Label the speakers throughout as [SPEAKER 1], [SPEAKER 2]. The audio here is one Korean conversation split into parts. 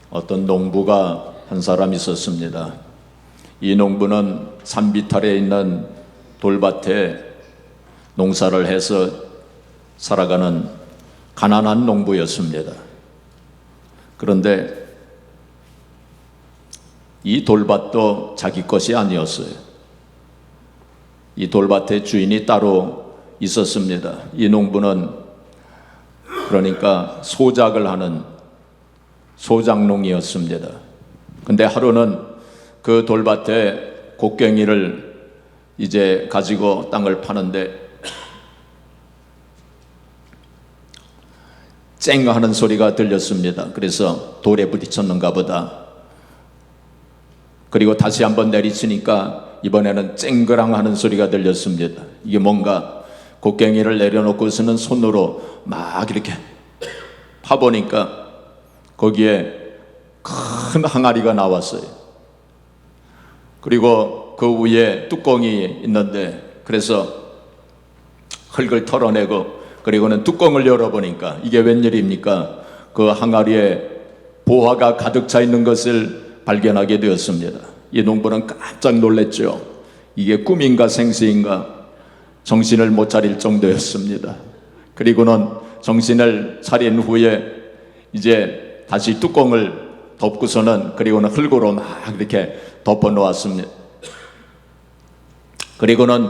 [SPEAKER 1] 어떤 농부가 한 사람 있었습니다. 이 농부는 산비탈에 있는 돌밭에 농사를 해서 살아가는 가난한 농부였습니다. 그런데 이 돌밭도 자기 것이 아니었어요. 이 돌밭의 주인이 따로 있었습니다. 이 농부는 그러니까 소작을 하는 소작농이었습니다. 근데 하루는 그 돌밭에 곡괭이를 이제 가지고 땅을 파는데 쨍 하는 소리가 들렸습니다. 그래서 돌에 부딪혔는가 보다. 그리고 다시 한번 내리치니까 이번에는 쨍그랑 하는 소리가 들렸습니다. 이게 뭔가 곡괭이를 내려놓고서는 손으로 막 이렇게 파보니까 거기에 큰 항아리가 나왔어요. 그리고 그 위에 뚜껑이 있는데 그래서 흙을 털어내고 그리고는 뚜껑을 열어보니까 이게 웬일입니까? 그 항아리에 보화가 가득 차 있는 것을 발견하게 되었습니다. 이 농부는 깜짝 놀랐죠. 이게 꿈인가 생시인가 정신을 못 차릴 정도였습니다. 그리고는 정신을 차린 후에 이제 다시 뚜껑을 덮고서는 그리고는 흙으로 막 이렇게 덮어 놓았습니다. 그리고는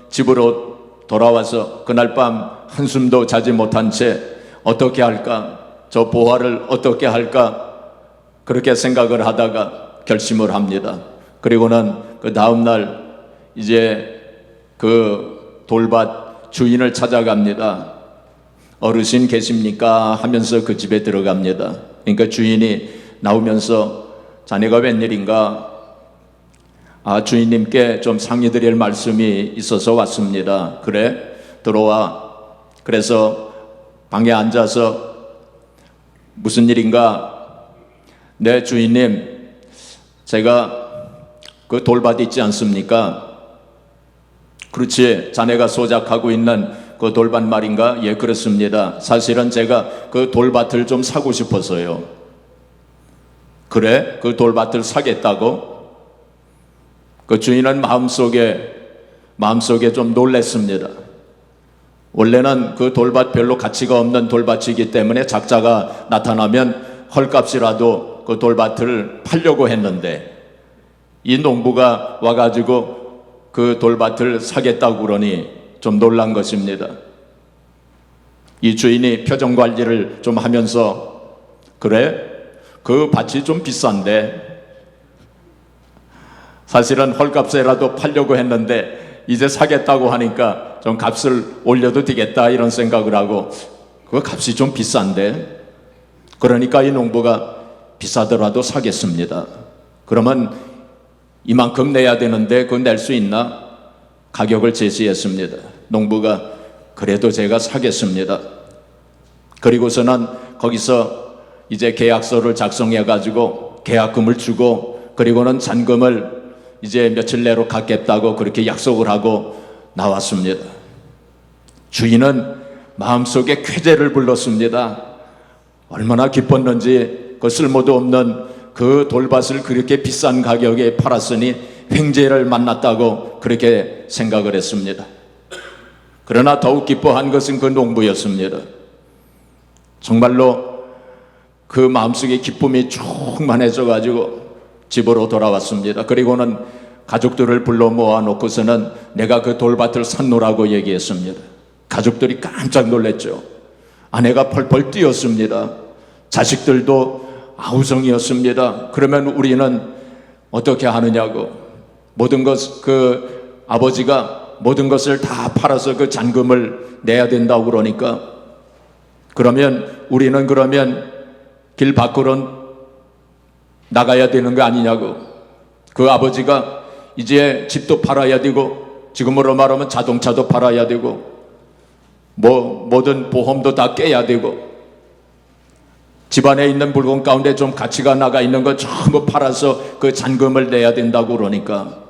[SPEAKER 1] 집으로 돌아와서 그날 밤 한숨도 자지 못한 채 어떻게 할까? 저 보화를 어떻게 할까? 그렇게 생각을 하다가 결심을 합니다. 그리고는 그 다음날 이제 그 돌밭 주인을 찾아갑니다. 어르신 계십니까? 하면서 그 집에 들어갑니다. 그러니까 주인이 나오면서 자네가 웬일인가? 주인님께 좀 상의드릴 말씀이 있어서 왔습니다. 그래? 들어와. 그래서 방에 앉아서 무슨 일인가? 네, 주인님, 제가 그 돌밭 있지 않습니까? 그렇지, 자네가 소작하고 있는 그 돌밭 말인가? 예, 그렇습니다. 사실은 제가 그 돌밭을 좀 사고 싶어서요. 그래? 그 돌밭을 사겠다고? 그 주인은 마음속에 좀 놀랐습니다. 원래는 그 돌밭 별로 가치가 없는 돌밭이기 때문에 작자가 나타나면 헐값이라도 그 돌밭을 팔려고 했는데 이 농부가 와가지고 그 돌밭을 사겠다고 그러니 좀 놀란 것입니다. 이 주인이 표정 관리를 좀 하면서 그래? 그 밭이 좀 비싼데 사실은 헐값에라도 팔려고 했는데 이제 사겠다고 하니까 좀 값을 올려도 되겠다 이런 생각을 하고 그 값이 좀 비싼데 그러니까 이 농부가 비싸더라도 사겠습니다. 그러면 이만큼 내야 되는데 그거 낼 수 있나? 가격을 제시했습니다. 농부가 그래도 제가 사겠습니다. 그리고서는 거기서 이제 계약서를 작성해 가지고 계약금을 주고 그리고는 잔금을 이제 며칠 내로 갚겠다고 그렇게 약속을 하고 나왔습니다. 주인은 마음속에 쾌재를 불렀습니다. 얼마나 기뻤는지 그 쓸모도 없는 그 돌밭을 그렇게 비싼 가격에 팔았으니 횡재를 만났다고 그렇게 생각을 했습니다. 그러나 더욱 기뻐한 것은 그 농부였습니다. 정말로 그 마음속에 기쁨이 충만해져 가지고 집으로 돌아왔습니다. 그리고는 가족들을 불러 모아놓고서는 내가 그 돌밭을 샀노라고 얘기했습니다. 가족들이 깜짝 놀랐죠. 아내가 펄펄 뛰었습니다. 자식들도 아우성이었습니다. 그러면 우리는 어떻게 하느냐고 모든 것 그 아버지가 모든 것을 다 팔아서 그 잔금을 내야 된다고 그러니까 그러면 우리는 그러면 길 밖으로 나가야 되는 거 아니냐고. 그 아버지가 이제 집도 팔아야 되고 지금으로 말하면 자동차도 팔아야 되고 모든 보험도 다 깨야 되고 집안에 있는 물건 가운데 좀 가치가 나가 있는 거 전부 팔아서 그 잔금을 내야 된다고 그러니까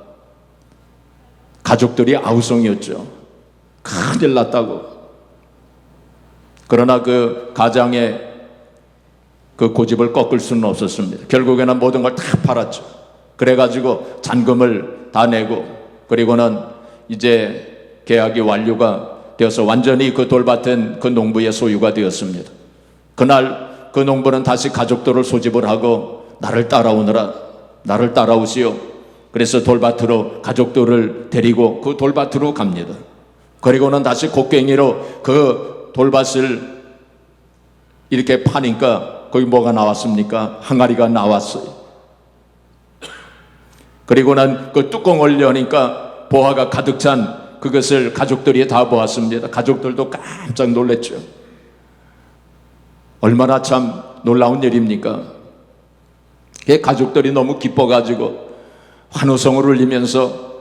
[SPEAKER 1] 가족들이 아우성이었죠. 큰일 났다고. 그러나 그 가장의 그 고집을 꺾을 수는 없었습니다. 결국에는 모든 걸 다 팔았죠. 그래가지고 잔금을 다 내고, 그리고는 이제 계약이 완료가 되어서 완전히 그 돌밭은 그 농부의 소유가 되었습니다. 그날 그 농부는 다시 가족들을 소집을 하고 나를 따라오시오. 그래서 돌밭으로 가족들을 데리고 그 돌밭으로 갑니다. 그리고는 다시 곡괭이로 그 돌밭을 이렇게 파니까 거기 뭐가 나왔습니까? 항아리가 나왔어요. 그리고는 그 뚜껑을 여니까 보화가 가득 찬 그것을 가족들이 다 보았습니다. 가족들도 깜짝 놀랐죠. 얼마나 참 놀라운 일입니까? 가족들이 너무 기뻐가지고 환호성을 울리면서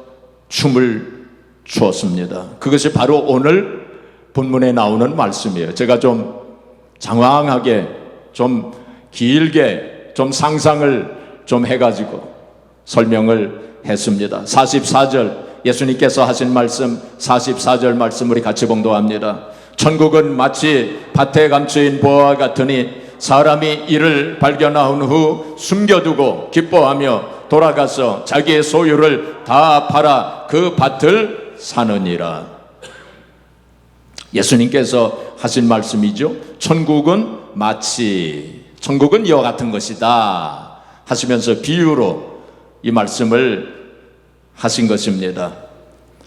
[SPEAKER 1] 춤을 추었습니다. 그것이 바로 오늘 본문에 나오는 말씀이에요. 제가 좀 장황하게, 좀 길게, 좀 상상을 좀 해가지고 설명을 했습니다. 44절 예수님께서 하신 말씀, 44절 말씀 우리 같이 봉독합니다. 천국은 마치 밭에 감추인 보화와 같으니 사람이 이를 발견한 후 숨겨두고 기뻐하며 돌아가서 자기의 소유를 다 팔아 그 밭을 사느니라. 예수님께서 하신 말씀이죠. 천국은 마치, 천국은 이와 같은 것이다 하시면서 비유로 이 말씀을 하신 것입니다.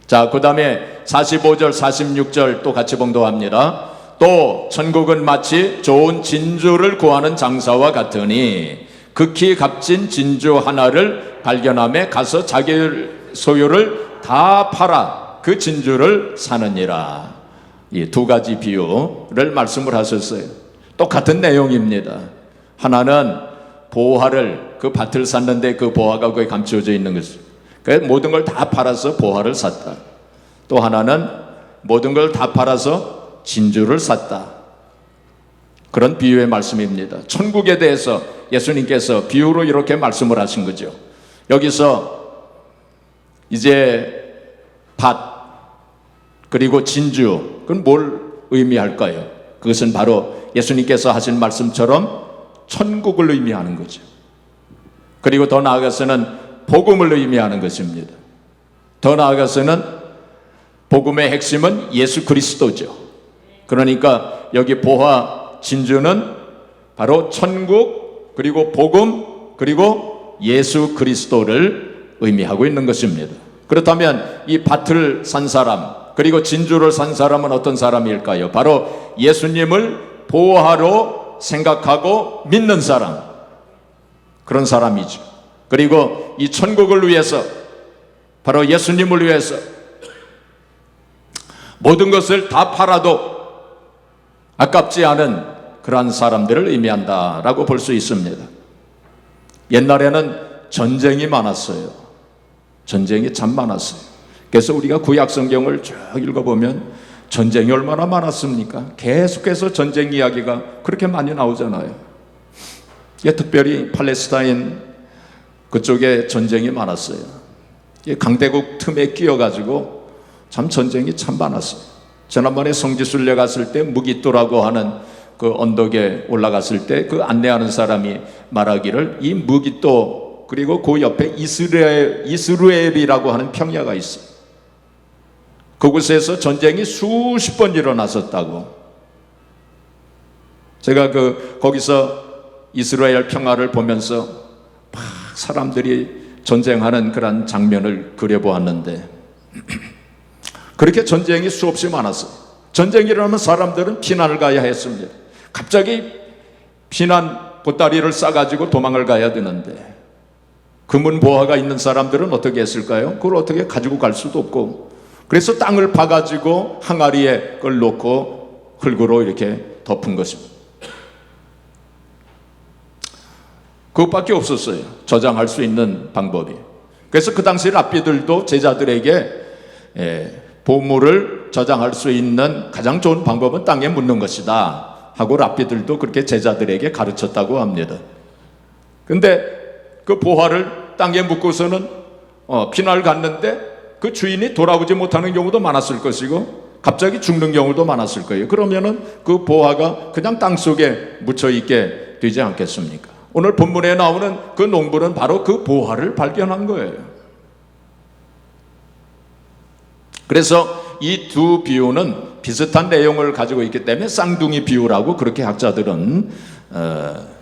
[SPEAKER 1] 자, 그 다음에 45절 46절 또 같이 봉독합니다. 또 천국은 마치 좋은 진주를 구하는 장사와 같으니 극히 값진 진주 하나를 발견함에 가서 자기 소유를 다 팔아 그 진주를 사느니라. 이 두 가지 비유를 말씀을 하셨어요. 똑같은 내용입니다. 하나는 보화를, 그 밭을 샀는데 그 보화가 거기에 감추어져 있는 것이죠. 그래서 모든 걸 다 팔아서 보화를 샀다. 또 하나는 모든 걸 다 팔아서 진주를 샀다. 그런 비유의 말씀입니다. 천국에 대해서 예수님께서 비유로 이렇게 말씀을 하신 거죠. 여기서 이제 밭 그리고 진주, 그건 뭘 의미할까요? 그것은 바로 예수님께서 하신 말씀처럼 천국을 의미하는 거죠. 그리고 더 나아가서는 복음을 의미하는 것입니다. 더 나아가서는 복음의 핵심은 예수 그리스도죠. 그러니까 여기 보화, 진주는 바로 천국, 그리고 복음, 그리고 예수 그리스도를 의미하고 있는 것입니다. 그렇다면 이 밭을 산 사람, 그리고 진주를 산 사람은 어떤 사람일까요? 바로 예수님을 보화로 생각하고 믿는 사람, 그런 사람이죠. 그리고 이 천국을 위해서, 바로 예수님을 위해서 모든 것을 다 팔아도 아깝지 않은 그러한 사람들을 의미한다라고 볼 수 있습니다. 옛날에는 전쟁이 많았어요. 전쟁이 참 많았어요. 그래서 우리가 구약 성경을 쭉 읽어보면 전쟁이 얼마나 많았습니까? 계속해서 전쟁 이야기가 그렇게 많이 나오잖아요. 특별히 팔레스타인 그쪽에 전쟁이 많았어요. 강대국 틈에 끼어가지고 참 전쟁이 참 많았어요. 지난번에 성지순례 갔을 때 무기또라고 하는 그 언덕에 올라갔을 때 그 안내하는 사람이 말하기를 이 무기또 그리고 그 옆에 이스루엘이라고 하는 평야가 있어요. 그곳에서 전쟁이 수십 번 일어났었다고. 제가 거기서 이스라엘 평화를 보면서 막 사람들이 전쟁하는 그런 장면을 그려보았는데 그렇게 전쟁이 수없이 많았어요. 전쟁이 일어나면 사람들은 피난을 가야 했습니다. 갑자기 피난 보따리를 싸가지고 도망을 가야 되는데 금은 보화가 있는 사람들은 어떻게 했을까요? 그걸 어떻게 가지고 갈 수도 없고, 그래서 땅을 파가지고 항아리에 그걸 놓고 흙으로 이렇게 덮은 것입니다. 그것밖에 없었어요. 저장할 수 있는 방법이. 그래서 그 당시 랍비들도 제자들에게 보물을 저장할 수 있는 가장 좋은 방법은 땅에 묻는 것이다 하고 랍비들도 그렇게 제자들에게 가르쳤다고 합니다. 근데 그 보화를 땅에 묻고서는 피난을 갔는데 그 주인이 돌아오지 못하는 경우도 많았을 것이고 갑자기 죽는 경우도 많았을 거예요. 그러면은 그 보화가 그냥 땅 속에 묻혀 있게 되지 않겠습니까? 오늘 본문에 나오는 그 농부는 바로 그 보화를 발견한 거예요. 그래서 이 두 비유는 비슷한 내용을 가지고 있기 때문에 쌍둥이 비유라고 그렇게 학자들은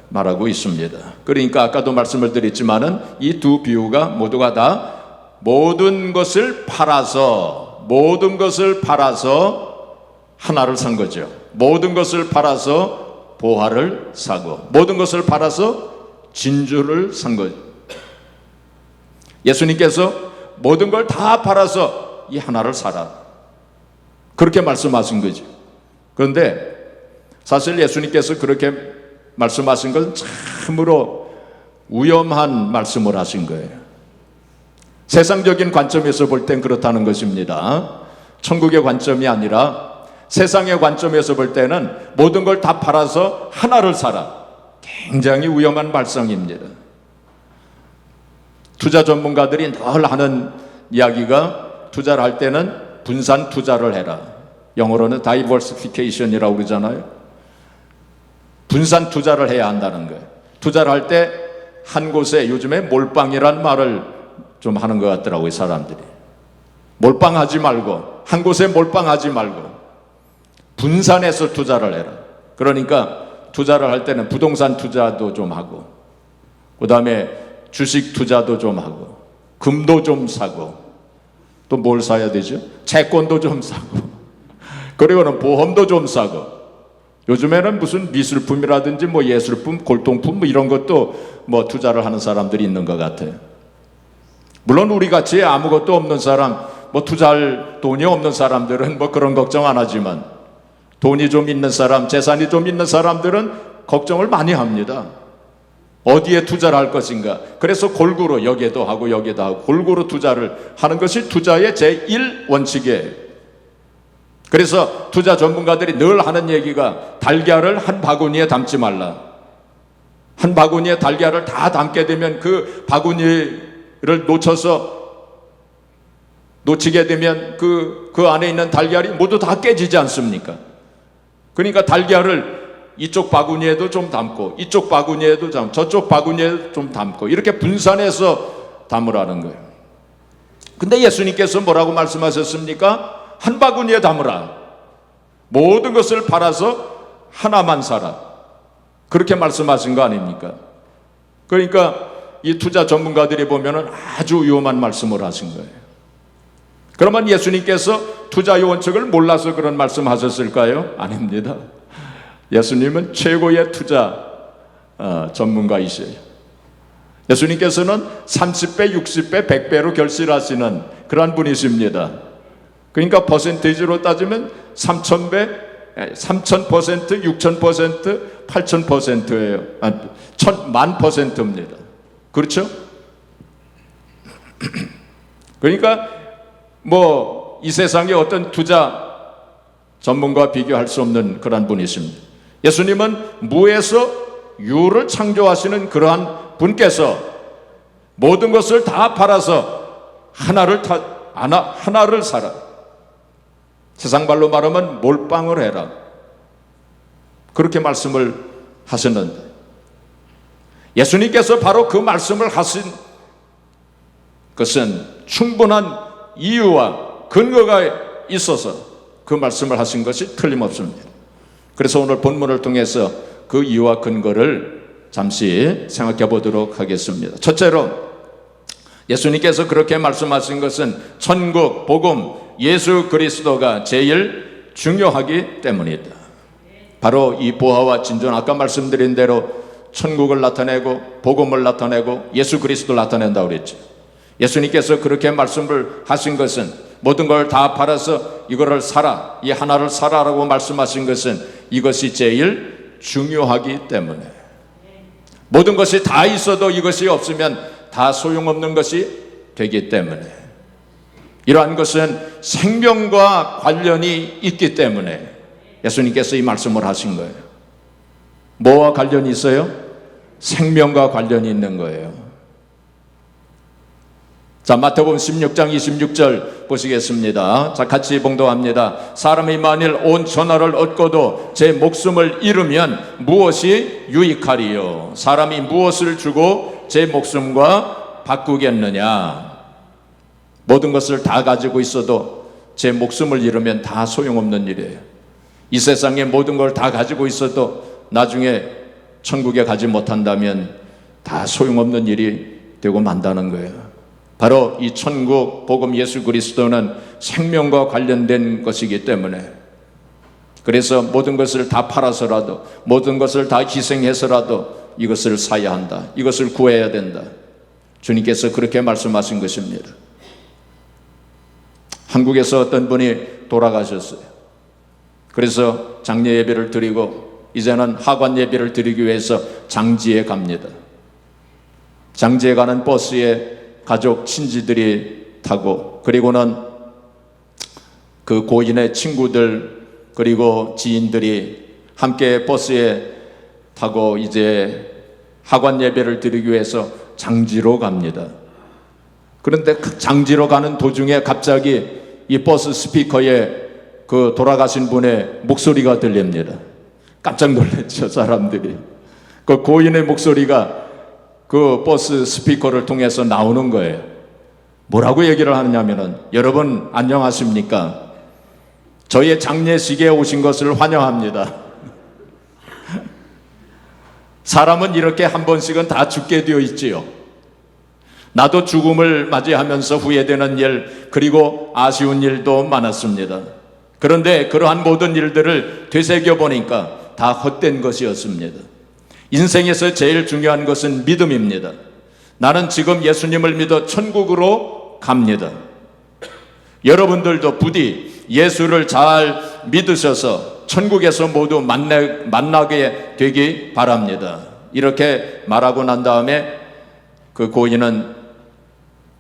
[SPEAKER 1] 말하고 있습니다. 그러니까 아까도 말씀을 드렸지만은 이 두 비유가 모두가 다 모든 것을 팔아서 하나를 산 거죠. 모든 것을 팔아서 보화를 사고 모든 것을 팔아서 진주를 산 거죠. 예수님께서 모든 걸 다 팔아서 이 하나를 사라, 그렇게 말씀하신 거죠. 그런데 사실 예수님께서 그렇게 말씀하신 것은 참으로 위험한 말씀을 하신 거예요. 세상적인 관점에서 볼 땐 그렇다는 것입니다. 천국의 관점이 아니라 세상의 관점에서 볼 때는 모든 걸 다 팔아서 하나를 사라, 굉장히 위험한 발상입니다. 투자 전문가들이 늘 하는 이야기가, 투자를 할 때는 분산 투자를 해라. 영어로는 diversification이라고 그러잖아요. 분산 투자를 해야 한다는 거예요. 투자를 할 때 한 곳에, 요즘에 몰빵이란 말을 좀 하는 것 같더라고요, 사람들이. 몰빵하지 말고, 한 곳에 몰빵하지 말고 분산해서 투자를 해라. 그러니까 투자를 할 때는 부동산 투자도 좀 하고, 그 다음에 주식 투자도 좀 하고, 금도 좀 사고, 또 뭘 사야 되죠? 채권도 좀 사고, 그리고는 보험도 좀 사고, 요즘에는 무슨 미술품이라든지 뭐 예술품, 골동품 뭐 이런 것도 뭐 투자를 하는 사람들이 있는 것 같아요. 물론 우리 같이 아무것도 없는 사람, 뭐 투자할 돈이 없는 사람들은 뭐 그런 걱정 안 하지만, 돈이 좀 있는 사람, 재산이 좀 있는 사람들은 걱정을 많이 합니다. 어디에 투자를 할 것인가. 그래서 골고루 여기에도 하고 여기에도 하고 골고루 투자를 하는 것이 투자의 제1원칙이에요. 그래서 투자 전문가들이 늘 하는 얘기가, 달걀을 한 바구니에 담지 말라. 한 바구니에 달걀을 다 담게 되면 그 바구니를 놓치게 되면 그 안에 있는 달걀이 모두 다 깨지지 않습니까? 그러니까 달걀을 이쪽 바구니에도 좀 담고, 이쪽 바구니에도 담고, 저쪽 바구니에도 좀 담고, 이렇게 분산해서 담으라는 거예요. 근데 예수님께서 뭐라고 말씀하셨습니까? 한 바구니에 담으라. 모든 것을 팔아서 하나만 사라. 그렇게 말씀하신 거 아닙니까? 그러니까 이 투자 전문가들이 보면은 아주 위험한 말씀을 하신 거예요. 그러면 예수님께서 투자의 원칙을 몰라서 그런 말씀하셨을까요? 아닙니다. 예수님은 최고의 투자 전문가이세요. 예수님께서는 30배, 60배, 100배로 결실하시는 그러한 분이십니다. 그러니까 퍼센테이지로 따지면 3000배, 3000%, 6000%, 8000%예요. 1000%입니다. 그렇죠? 그러니까 뭐 이 세상에 어떤 투자 전문가와 비교할 수 없는 그러한 분이십니다. 예수님은 무에서 유를 창조하시는 그러한 분께서 모든 것을 다 팔아서 하나를 사라. 세상 말로 말하면 몰빵을 해라. 그렇게 말씀을 하셨는데, 예수님께서 바로 그 말씀을 하신 것은 충분한 이유와 근거가 있어서 그 말씀을 하신 것이 틀림없습니다. 그래서 오늘 본문을 통해서 그 이유와 근거를 잠시 생각해 보도록 하겠습니다. 첫째로, 예수님께서 그렇게 말씀하신 것은 천국, 복음, 예수 그리스도가 제일 중요하기 때문이다. 바로 이 보화와 진주는 아까 말씀드린 대로 천국을 나타내고 복음을 나타내고 예수 그리스도를 나타낸다고 그랬죠. 예수님께서 그렇게 말씀을 하신 것은 모든 걸 다 팔아서 이거를 사라, 이 하나를 사라라고 말씀하신 것은 이것이 제일 중요하기 때문에, 모든 것이 다 있어도 이것이 없으면 다 소용없는 것이 되기 때문에, 이러한 것은 생명과 관련이 있기 때문에 예수님께서 이 말씀을 하신 거예요. 뭐와 관련이 있어요? 생명과 관련이 있는 거예요. 자, 마태복음 16장 26절 보시겠습니다. 자, 같이 봉독합니다. 사람이 만일 온 천하를 얻고도 제 목숨을 잃으면 무엇이 유익하리요? 사람이 무엇을 주고 제 목숨과 바꾸겠느냐? 모든 것을 다 가지고 있어도 제 목숨을 잃으면 다 소용없는 일이에요. 이 세상에 모든 걸 다 가지고 있어도 나중에 천국에 가지 못한다면 다 소용없는 일이 되고 만다는 거예요. 바로 이 천국 복음 예수 그리스도는 생명과 관련된 것이기 때문에, 그래서 모든 것을 다 팔아서라도, 모든 것을 다 희생해서라도 이것을 사야 한다, 이것을 구해야 된다. 주님께서 그렇게 말씀하신 것입니다. 한국에서 어떤 분이 돌아가셨어요. 그래서 장례 예배를 드리고 이제는 하관 예배를 드리기 위해서 장지에 갑니다. 장지에 가는 버스에 가족 친지들이 타고, 그리고는 그 고인의 친구들 그리고 지인들이 함께 버스에 타고 이제 하관 예배를 드리기 위해서 장지로 갑니다. 그런데 그 장지로 가는 도중에 갑자기 이 버스 스피커에 그 돌아가신 분의 목소리가 들립니다. 깜짝 놀랐죠, 사람들이. 그 고인의 목소리가 그 버스 스피커를 통해서 나오는 거예요. 뭐라고 얘기를 하느냐면은, 여러분 안녕하십니까? 저의 장례식에 오신 것을 환영합니다. 사람은 이렇게 한 번씩은 다 죽게 되어 있지요. 나도 죽음을 맞이하면서 후회되는 일, 그리고 아쉬운 일도 많았습니다. 그런데 그러한 모든 일들을 되새겨보니까 다 헛된 것이었습니다. 인생에서 제일 중요한 것은 믿음입니다. 나는 지금 예수님을 믿어 천국으로 갑니다. 여러분들도 부디 예수를 잘 믿으셔서 천국에서 모두 만나게 되기 바랍니다. 이렇게 말하고 난 다음에 그 고인은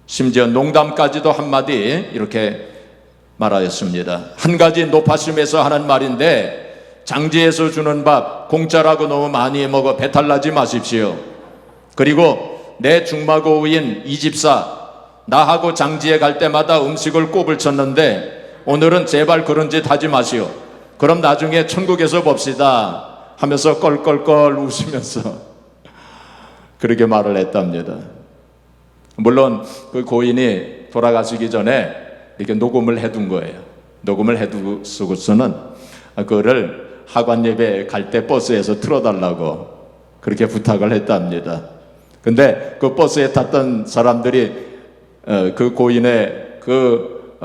[SPEAKER 1] 심지어 농담까지도 한마디 이렇게 말하였습니다. 한 가지 높아심에서 하는 말인데, 장지에서 주는 밥 공짜라고 너무 많이 먹어 배탈 나지 마십시오. 그리고 내 중마고우인 이 집사, 나하고 장지에 갈 때마다 음식을 꼽을 쳤는데 오늘은 제발 그런 짓 하지 마시오. 그럼 나중에 천국에서 봅시다 하면서 껄껄껄 웃으면서 그렇게 말을 했답니다. 물론 그 고인이 돌아가시기 전에 이렇게 녹음을 해둔 거예요. 녹음을 해두고서는 그거를 하관 예배 갈 때 버스에서 틀어달라고 그렇게 부탁을 했답니다. 근데 그 버스에 탔던 사람들이 그 고인의 그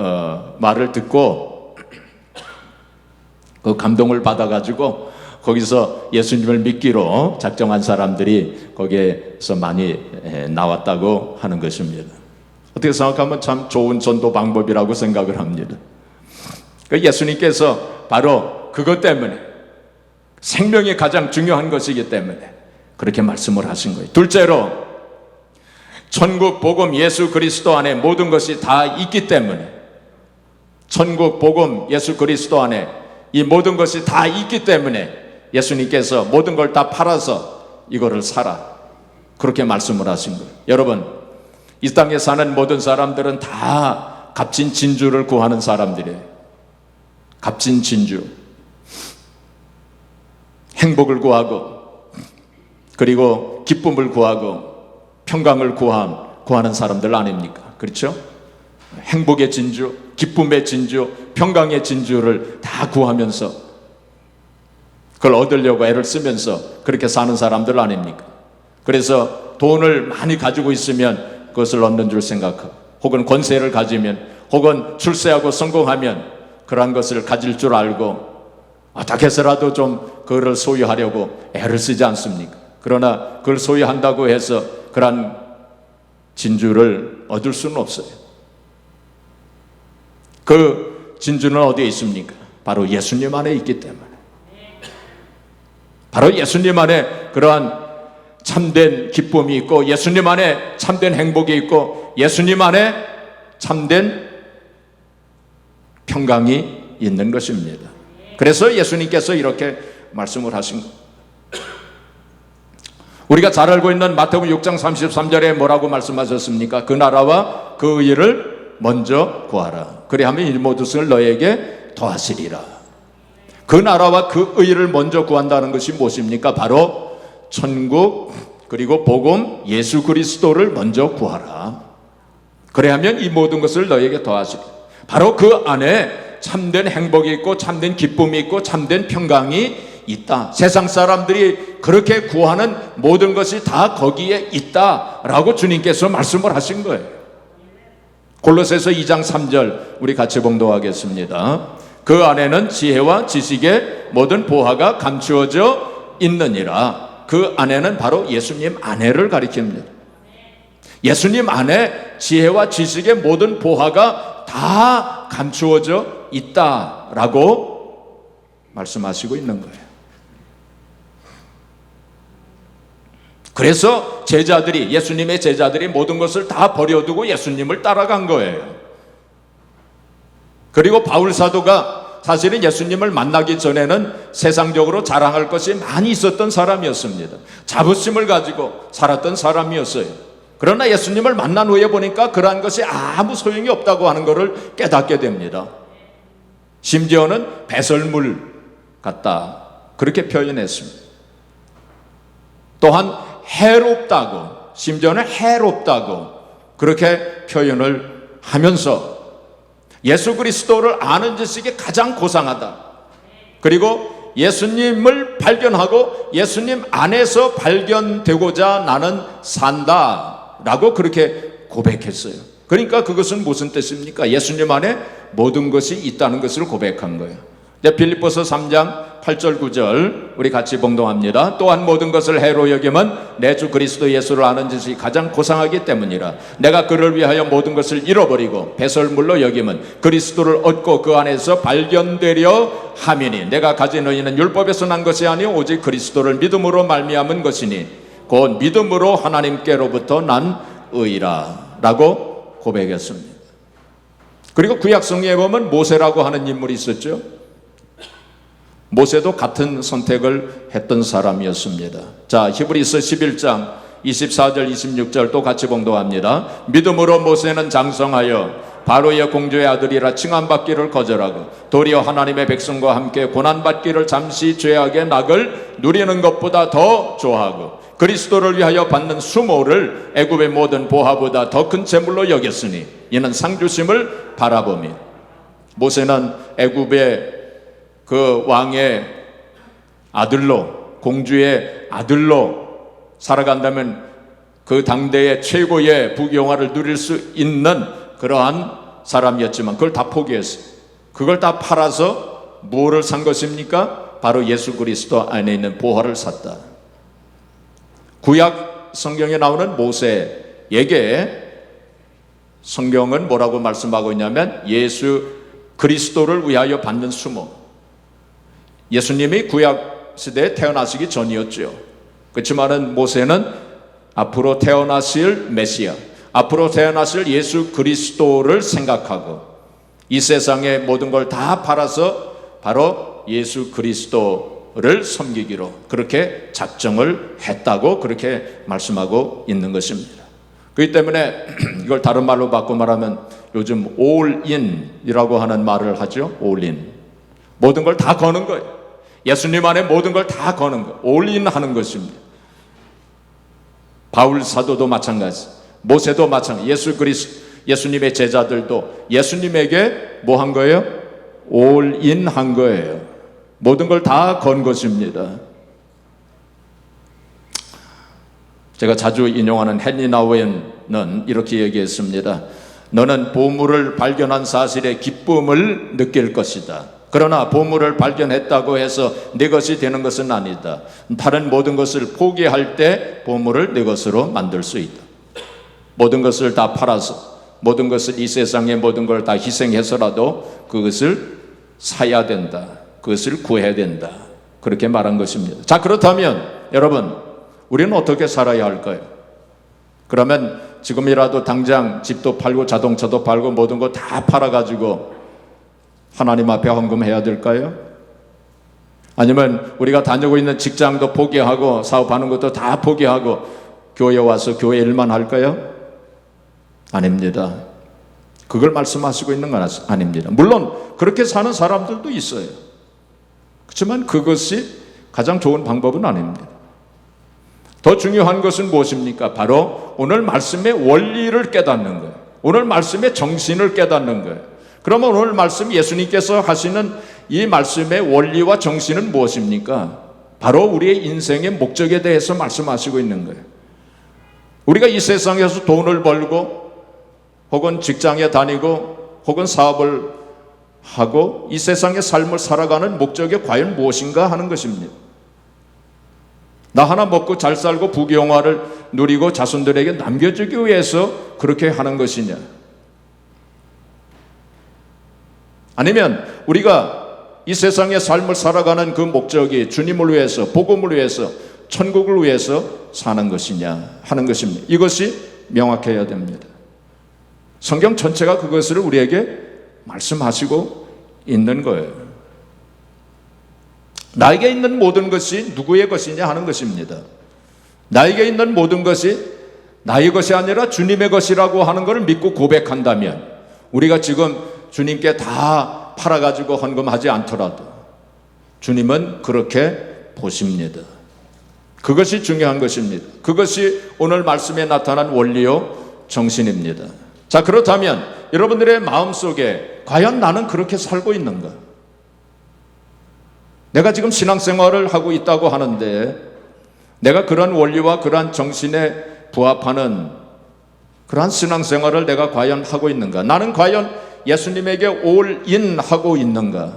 [SPEAKER 1] 말을 듣고 그 감동을 받아가지고 거기서 예수님을 믿기로 작정한 사람들이 거기에서 많이 나왔다고 하는 것입니다. 어떻게 생각하면 참 좋은 전도 방법이라고 생각을 합니다. 예수님께서 바로 그것 때문에, 생명이 가장 중요한 것이기 때문에 그렇게 말씀을 하신 거예요. 둘째로, 천국 복음 예수 그리스도 안에 모든 것이 다 있기 때문에, 천국 복음 예수 그리스도 안에 이 모든 것이 다 있기 때문에 예수님께서 모든 걸 다 팔아서 이거를 사라, 그렇게 말씀을 하신 거예요. 여러분, 이 땅에 사는 모든 사람들은 다 값진 진주를 구하는 사람들이에요. 값진 진주. 행복을 구하고, 그리고 기쁨을 구하고, 평강을 구하는 사람들 아닙니까? 그렇죠? 행복의 진주, 기쁨의 진주, 평강의 진주를 다 구하면서 그걸 얻으려고 애를 쓰면서 그렇게 사는 사람들 아닙니까? 그래서 돈을 많이 가지고 있으면 그것을 얻는 줄 생각하고, 혹은 권세를 가지면, 혹은 출세하고 성공하면 그러한 것을 가질 줄 알고 어떻게 해서라도 좀 그거를 소유하려고 애를 쓰지 않습니까? 그러나 그걸 소유한다고 해서 그러한 진주를 얻을 수는 없어요. 그 진주는 어디에 있습니까? 바로 예수님 안에 있기 때문에. 바로 예수님 안에 그러한 참된 기쁨이 있고, 예수님 안에 참된 행복이 있고, 예수님 안에 참된 평강이 있는 것입니다. 그래서 예수님께서 이렇게 말씀을 하신 것. 우리가 잘 알고 있는 마태복음 6장 33절에 뭐라고 말씀하셨습니까? 그 나라와 그 그 의를 먼저 구하라. 그리하면 이 모든 것을 너에게 더하시리라. 그 나라와 그 의를 먼저 구한다는 것이 무엇입니까? 바로 천국, 그리고 복음, 예수 그리스도를 먼저 구하라. 그래야면 이 모든 것을 너에게 더하시리라. 바로 그 안에 참된 행복이 있고 참된 기쁨이 있고 참된 평강이 있다. 세상 사람들이 그렇게 구하는 모든 것이 다 거기에 있다라고 주님께서 말씀을 하신 거예요. 골로새서 2장 3절 우리 같이 봉독하겠습니다. 그 안에는 지혜와 지식의 모든 보화가 감추어져 있느니라. 그 안에는 바로 예수님 안에를 가리킵니다. 예수님 안에 지혜와 지식의 모든 보화가 다 감추어져 있다라고 말씀하시고 있는 거예요. 그래서 예수님의 제자들이 모든 것을 다 버려두고 예수님을 따라간 거예요. 그리고 바울 사도가 사실은 예수님을 만나기 전에는 세상적으로 자랑할 것이 많이 있었던 사람이었습니다. 자부심을 가지고 살았던 사람이었어요. 그러나 예수님을 만난 후에 보니까 그러한 것이 아무 소용이 없다고 하는 것을 깨닫게 됩니다. 심지어는 배설물 같다, 그렇게 표현했습니다. 또한 해롭다고, 심지어는 해롭다고 그렇게 표현을 하면서 예수 그리스도를 아는 지식이 가장 고상하다. 그리고 예수님을 발견하고 예수님 안에서 발견되고자 나는 산다라고 그렇게 고백했어요. 그러니까 그것은 무슨 뜻입니까? 예수님 안에 모든 것이 있다는 것을 고백한 거예요. 빌립보서 3장 8절 9절 우리 같이 봉독합니다. 또한 모든 것을 해로 여김은 내 주 그리스도 예수를 아는 지식이 가장 고상하기 때문이라. 내가 그를 위하여 모든 것을 잃어버리고 배설물로 여김은 그리스도를 얻고 그 안에서 발견되려 함이니 내가 가진 의는 율법에서 난 것이 아니오 오직 그리스도를 믿음으로 말미암은 것이니 곧 믿음으로 하나님께로부터 난 의라 라고 고백했습니다. 그리고 구약 성경에 보면 모세라고 하는 인물이 있었죠. 모세도 같은 선택을 했던 사람이었습니다. 자, 히브리서 11장 24절 26절 또 같이 봉독합니다. 믿음으로 모세는 장성하여 바로의 공주의 아들이라 칭함받기를 거절하고 도리어 하나님의 백성과 함께 고난받기를 잠시 죄악의 낙을 누리는 것보다 더 좋아하고 그리스도를 위하여 받는 수모를 애굽의 모든 보화보다 더 큰 재물로 여겼으니 이는 상주심을 바라보며. 모세는 애굽의 그 왕의 아들로, 공주의 아들로 살아간다면 그 당대의 최고의 부귀영화를 누릴 수 있는 그러한 사람이었지만 그걸 다 포기했어요. 그걸 다 팔아서 무엇을 산 것입니까? 바로 예수 그리스도 안에 있는 보화를 샀다. 구약 성경에 나오는 모세에게 성경은 뭐라고 말씀하고 있냐면 예수 그리스도를 위하여 받는 수모. 예수님이 구약 시대에 태어나시기 전이었죠. 그렇지만은 모세는 앞으로 태어나실 메시아, 앞으로 태어나실 예수 그리스도를 생각하고 이 세상의 모든 걸 다 팔아서 바로 예수 그리스도를 섬기기로 그렇게 작정을 했다고 그렇게 말씀하고 있는 것입니다. 그렇기 때문에 이걸 다른 말로 바꿔 말하면 요즘 올인이라고 하는 말을 하죠. 올인. 모든 걸 다 거는 거예요. 예수님 안에 모든 걸 다 거는 거, 올인하는 것입니다. 바울 사도도 마찬가지, 모세도 마찬가지, 예수님의 제자들도 예수님에게 뭐 한 거예요? 올인한 거예요. 모든 걸 다 건 것입니다. 제가 자주 인용하는 헨리 나우엔은 이렇게 얘기했습니다. 너는 보물을 발견한 사실에 기쁨을 느낄 것이다. 그러나 보물을 발견했다고 해서 내 것이 되는 것은 아니다. 다른 모든 것을 포기할 때 보물을 내 것으로 만들 수 있다. 모든 것을 다 팔아서 모든 것을 이 세상의 모든 걸 다 희생해서라도 그것을 사야 된다. 그것을 구해야 된다. 그렇게 말한 것입니다. 자, 그렇다면 여러분 우리는 어떻게 살아야 할까요? 그러면 지금이라도 당장 집도 팔고 자동차도 팔고 모든 거 다 팔아가지고 하나님 앞에 헌금해야 될까요? 아니면 우리가 다니고 있는 직장도 포기하고 사업하는 것도 다 포기하고 교회 와서 교회 일만 할까요? 아닙니다. 그걸 말씀하시고 있는 건 아닙니다. 물론 그렇게 사는 사람들도 있어요. 그렇지만 그것이 가장 좋은 방법은 아닙니다. 더 중요한 것은 무엇입니까? 바로 오늘 말씀의 원리를 깨닫는 거예요. 오늘 말씀의 정신을 깨닫는 거예요. 그러면 오늘 말씀 예수님께서 하시는 이 말씀의 원리와 정신은 무엇입니까? 바로 우리의 인생의 목적에 대해서 말씀하시고 있는 거예요. 우리가 이 세상에서 돈을 벌고 혹은 직장에 다니고 혹은 사업을 하고 이 세상의 삶을 살아가는 목적이 과연 무엇인가 하는 것입니다. 나 하나 먹고 잘 살고 부귀영화를 누리고 자손들에게 남겨주기 위해서 그렇게 하는 것이냐? 아니면 우리가 이 세상의 삶을 살아가는 그 목적이 주님을 위해서, 복음을 위해서, 천국을 위해서 사는 것이냐 하는 것입니다. 이것이 명확해야 됩니다. 성경 전체가 그것을 우리에게 말씀하시고 있는 거예요. 나에게 있는 모든 것이 누구의 것이냐 하는 것입니다. 나에게 있는 모든 것이 나의 것이 아니라 주님의 것이라고 하는 것을 믿고 고백한다면 우리가 지금 주님께 다 팔아가지고 헌금하지 않더라도 주님은 그렇게 보십니다. 그것이 중요한 것입니다. 그것이 오늘 말씀에 나타난 원리요 정신입니다. 자, 그렇다면 여러분들의 마음속에 과연 나는 그렇게 살고 있는가? 내가 지금 신앙생활을 하고 있다고 하는데 내가 그런 원리와 그러한 정신에 부합하는 그러한 신앙생활을 내가 과연 하고 있는가? 나는 과연 예수님에게 올인하고 있는가?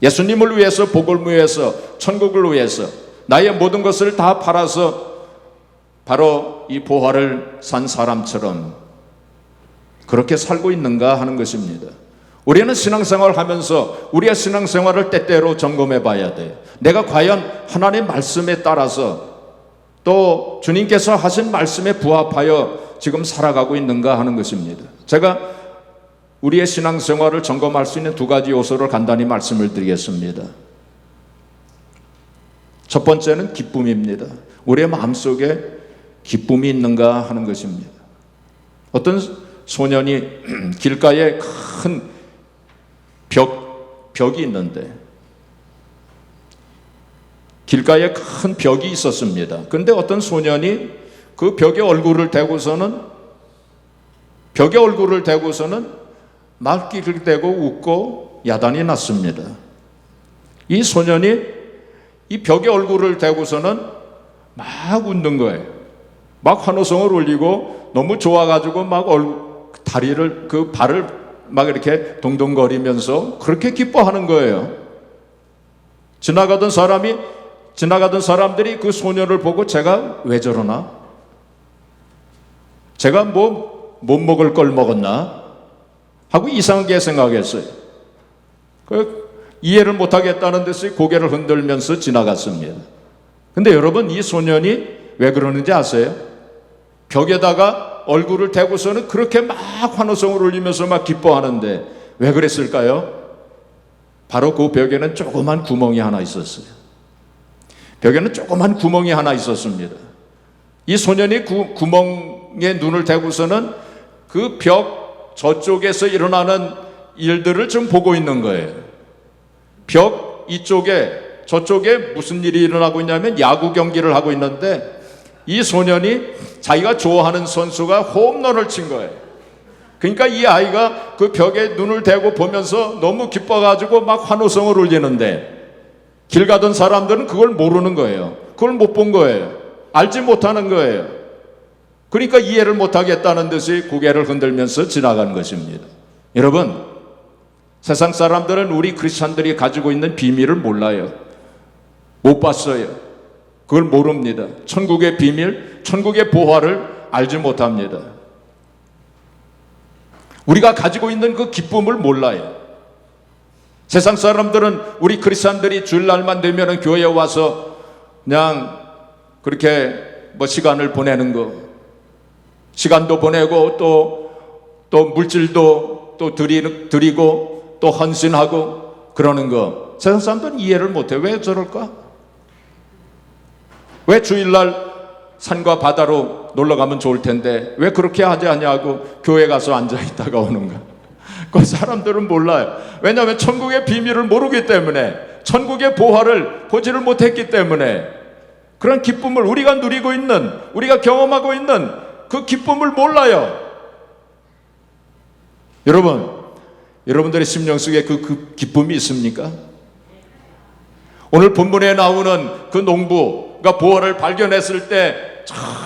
[SPEAKER 1] 예수님을 위해서, 복을 위해서, 천국을 위해서 나의 모든 것을 다 팔아서 바로 이 보화를 산 사람처럼 그렇게 살고 있는가 하는 것입니다. 우리는 신앙생활을 하면서 우리의 신앙생활을 때때로 점검해 봐야 돼요. 내가 과연 하나님의 말씀에 따라서 또 주님께서 하신 말씀에 부합하여 지금 살아가고 있는가 하는 것입니다. 제가 우리의 신앙생활을 점검할 수 있는 두 가지 요소를 간단히 말씀을 드리겠습니다. 첫 번째는 기쁨입니다. 우리의 마음속에 기쁨이 있는가 하는 것입니다. 어떤 소년이 길가에 큰 벽이 있는데 길가에 큰 벽이 있었습니다. 그런데 어떤 소년이 그 벽에 얼굴을 대고서는 말귀를 대고 웃고 야단이 났습니다. 이 소년이 이 벽에 얼굴을 대고서는 막 웃는 거예요. 막 환호성을 울리고 너무 좋아가지고 막 다리를 그 발을 막 이렇게 동동거리면서 그렇게 기뻐하는 거예요. 지나가던 사람들이 그 소년을 보고 제가 왜 저러나? 제가 뭐 못 먹을 걸 먹었나? 하고 이상하게 생각했어요. 이해를 못하겠다는 듯이 고개를 흔들면서 지나갔습니다. 근데 여러분, 이 소년이 왜 그러는지 아세요? 벽에다가 얼굴을 대고서는 그렇게 막 환호성을 울리면서 막 기뻐하는데 왜 그랬을까요? 바로 그 벽에는 조그만 구멍이 하나 있었어요. 벽에는 조그만 구멍이 하나 있었습니다. 이 소년이 구멍에 눈을 대고서는 그 벽 저쪽에서 일어나는 일들을 좀 보고 있는 거예요. 벽 이쪽에 저쪽에 무슨 일이 일어나고 있냐면 야구 경기를 하고 있는데 이 소년이 자기가 좋아하는 선수가 홈런을 친 거예요. 그러니까 이 아이가 그 벽에 눈을 대고 보면서 너무 기뻐가지고 막 환호성을 울리는데 길 가던 사람들은 그걸 모르는 거예요. 그걸 못 본 거예요. 알지 못하는 거예요. 그러니까 이해를 못하겠다는 듯이 고개를 흔들면서 지나간 것입니다. 여러분, 세상 사람들은 우리 크리스찬들이 가지고 있는 비밀을 몰라요. 못 봤어요. 그걸 모릅니다. 천국의 비밀, 천국의 보화를 알지 못합니다. 우리가 가지고 있는 그 기쁨을 몰라요. 세상 사람들은 우리 크리스찬들이 주일날만 되면 교회에 와서 그냥 그렇게 뭐 시간을 보내는 거, 시간도 보내고 또 물질도 또 드리고 또 헌신하고 그러는 거, 세상 사람들은 이해를 못해. 왜 저럴까? 왜 주일날 산과 바다로 놀러 가면 좋을 텐데 왜 그렇게 하지 않냐고 교회 가서 앉아 있다가 오는가? 그 사람들은 몰라요. 왜냐하면 천국의 비밀을 모르기 때문에, 천국의 보화를 보지를 못했기 때문에, 그런 기쁨을 우리가 누리고 있는, 우리가 경험하고 있는 그 기쁨을 몰라요. 여러분, 여러분들의 심령 속에 그 기쁨이 있습니까? 오늘 본문에 나오는 그 농부가 보화를 발견했을 때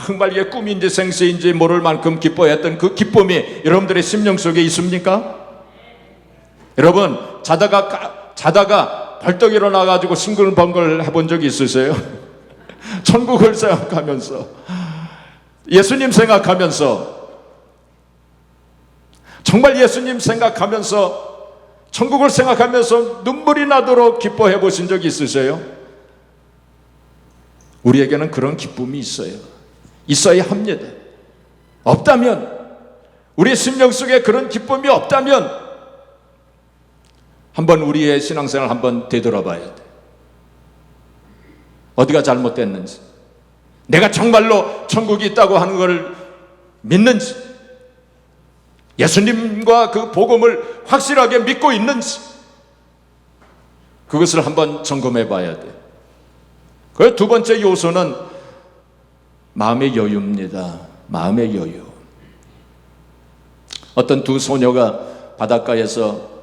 [SPEAKER 1] 정말 이게 꿈인지 생시인지 모를 만큼 기뻐했던 그 기쁨이 여러분들의 심령 속에 있습니까? 여러분, 자다가 벌떡 일어나가지고 싱글벙글 해본 적이 있으세요? 천국을 생각하면서, 예수님 생각하면서, 정말 예수님 생각하면서, 천국을 생각하면서 눈물이 나도록 기뻐해 보신 적이 있으세요? 우리에게는 그런 기쁨이 있어요. 있어야 합니다. 없다면, 우리 심령 속에 그런 기쁨이 없다면 한번 우리의 신앙생활 한번 되돌아봐야 돼. 어디가 잘못됐는지, 내가 정말로 천국이 있다고 하는 걸 믿는지, 예수님과 그 복음을 확실하게 믿고 있는지, 그것을 한번 점검해 봐야 돼. 그 두 번째 요소는 마음의 여유입니다. 마음의 여유. 어떤 두 소녀가 바닷가에서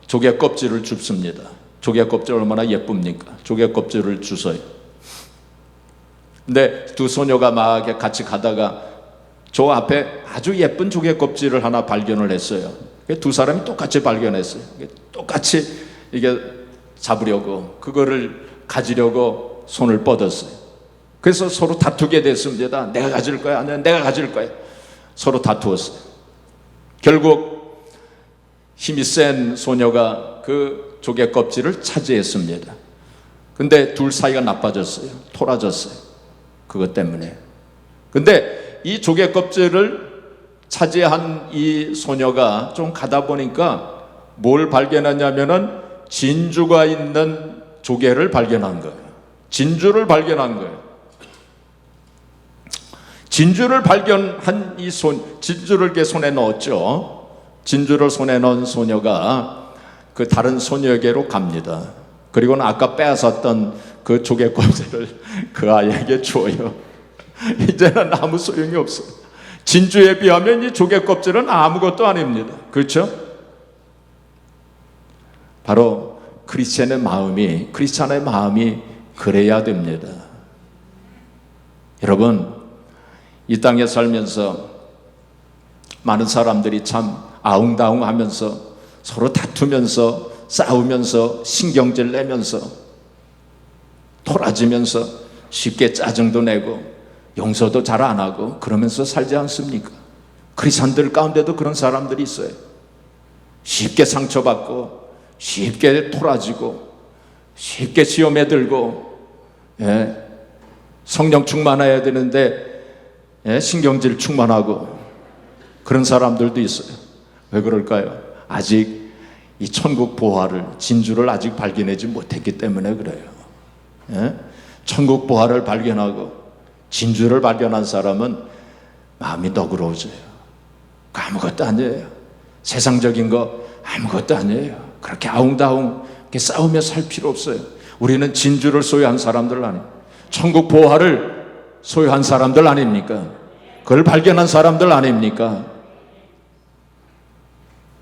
[SPEAKER 1] 조개 껍질을 줍습니다. 조개 껍질 얼마나 예쁩니까? 조개 껍질을 주서요. 근데 두 소녀가 막 같이 가다가 저 앞에 아주 예쁜 조개 껍질을 하나 발견을 했어요. 두 사람이 똑같이 발견했어요. 똑같이 이게 잡으려고, 그거를 가지려고 손을 뻗었어요. 그래서 서로 다투게 됐습니다. 내가 가질 거야, 아니야, 내가 가질 거야. 서로 다투었어요. 결국 힘이 센 소녀가 그 조개 껍질을 차지했습니다. 근데 둘 사이가 나빠졌어요. 토라졌어요. 그것 때문에. 근데 이 조개 껍질을 차지한 이 소녀가 좀 가다 보니까 뭘 발견하냐면은 진주가 있는 조개를 발견한 거예요. 진주를 발견한 거예요. 진주를 발견한 진주를 이렇게 손에 넣었죠. 진주를 손에 넣은 소녀가 그 다른 소녀에게로 갑니다. 그리고는 아까 빼앗았던 그 조개 껍질을 그 아이에게 줘요. 이제는 아무 소용이 없어요. 진주에 비하면 이 조개 껍질은 아무것도 아닙니다. 그렇죠? 바로 크리스찬의 마음이 그래야 됩니다. 여러분, 이 땅에 살면서 많은 사람들이 참 아웅다웅하면서 서로 다투면서 싸우면서 신경질 내면서 토라지면서 쉽게 짜증도 내고 용서도 잘 안 하고 그러면서 살지 않습니까? 크리스찬들 가운데도 그런 사람들이 있어요. 쉽게 상처받고 쉽게 토라지고 쉽게 시험에 들고, 성령 충만해야 되는데 신경질 충만하고 그런 사람들도 있어요. 왜 그럴까요? 아직 이 천국 보화를, 진주를 아직 발견하지 못했기 때문에 그래요. 천국 보화를 발견하고 진주를 발견한 사람은 마음이 너그러워져요. 아무것도 아니에요. 세상적인 거 아무것도 아니에요. 그렇게 아웅다웅 이렇게 싸우며 살 필요 없어요. 우리는 진주를 소유한 사람들 아닙니까? 천국 보화를 소유한 사람들 아닙니까? 그걸 발견한 사람들 아닙니까?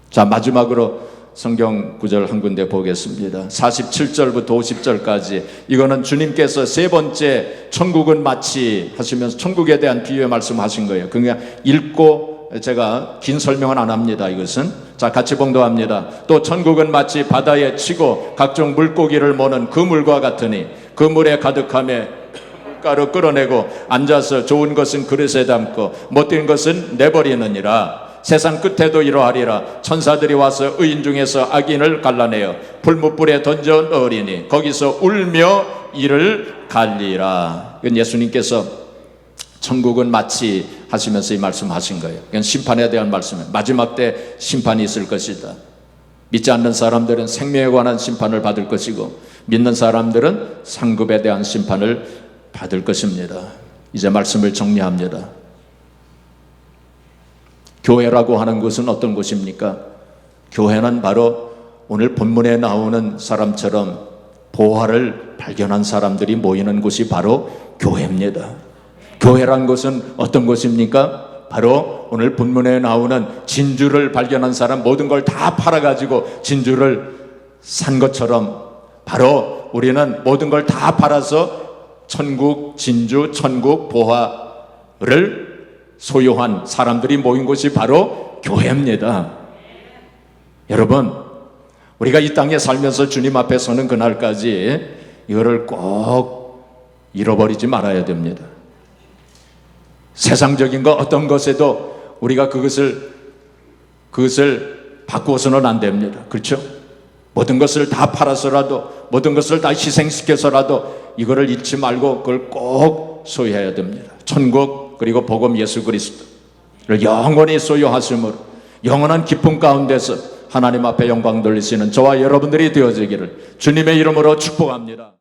[SPEAKER 1] 자, 마지막으로 성경 구절 한 군데 보겠습니다. 47절부터 50절까지. 이거는 주님께서 세 번째 천국은 마치 하시면서 천국에 대한 비유의 말씀하신 거예요. 그냥 읽고 제가 긴 설명은 안 합니다. 이것은. 자, 같이 봉독합니다. 또 천국은 마치 바다에 치고 각종 물고기를 모는 그물과 같으니 그 물에 가득하며 가루 끌어내고 앉아서 좋은 것은 그릇에 담고 못된 것은 내버리느니라. 세상 끝에도 이러하리라. 천사들이 와서 의인 중에서 악인을 갈라내어 불못불에 던져 넣으리니 거기서 울며 이를 갈리라. 이건 예수님께서 천국은 마치 하시면서 이 말씀하신 거예요. 이건 심판에 대한 말씀이에요. 마지막 때 심판이 있을 것이다. 믿지 않는 사람들은 생명에 관한 심판을 받을 것이고 믿는 사람들은 상급에 대한 심판을 받을 것입니다. 이제 말씀을 정리합니다. 교회라고 하는 것은 어떤 곳입니까? 교회는 바로 오늘 본문에 나오는 사람처럼 보화를 발견한 사람들이 모이는 곳이 바로 교회입니다. 교회란 것은 어떤 곳입니까? 바로 오늘 본문에 나오는 진주를 발견한 사람, 모든 걸 다 팔아가지고 진주를 산 것처럼 바로 우리는 모든 걸 다 팔아서 천국 진주, 천국 보화를 소유한 사람들이 모인 곳이 바로 교회입니다. 여러분, 우리가 이 땅에 살면서 주님 앞에 서는 그날까지 이거를 꼭 잃어버리지 말아야 됩니다. 세상적인 것 어떤 것에도 우리가 그것을 바꾸어서는 안 됩니다. 그렇죠? 모든 것을 다 팔아서라도, 모든 것을 다 희생시켜서라도 이거를 잊지 말고 그걸 꼭 소유해야 됩니다. 천국 그리고 복음 예수 그리스도를 영원히 소유하심으로 영원한 기쁨 가운데서 하나님 앞에 영광 돌리시는 저와 여러분들이 되어지기를 주님의 이름으로 축복합니다.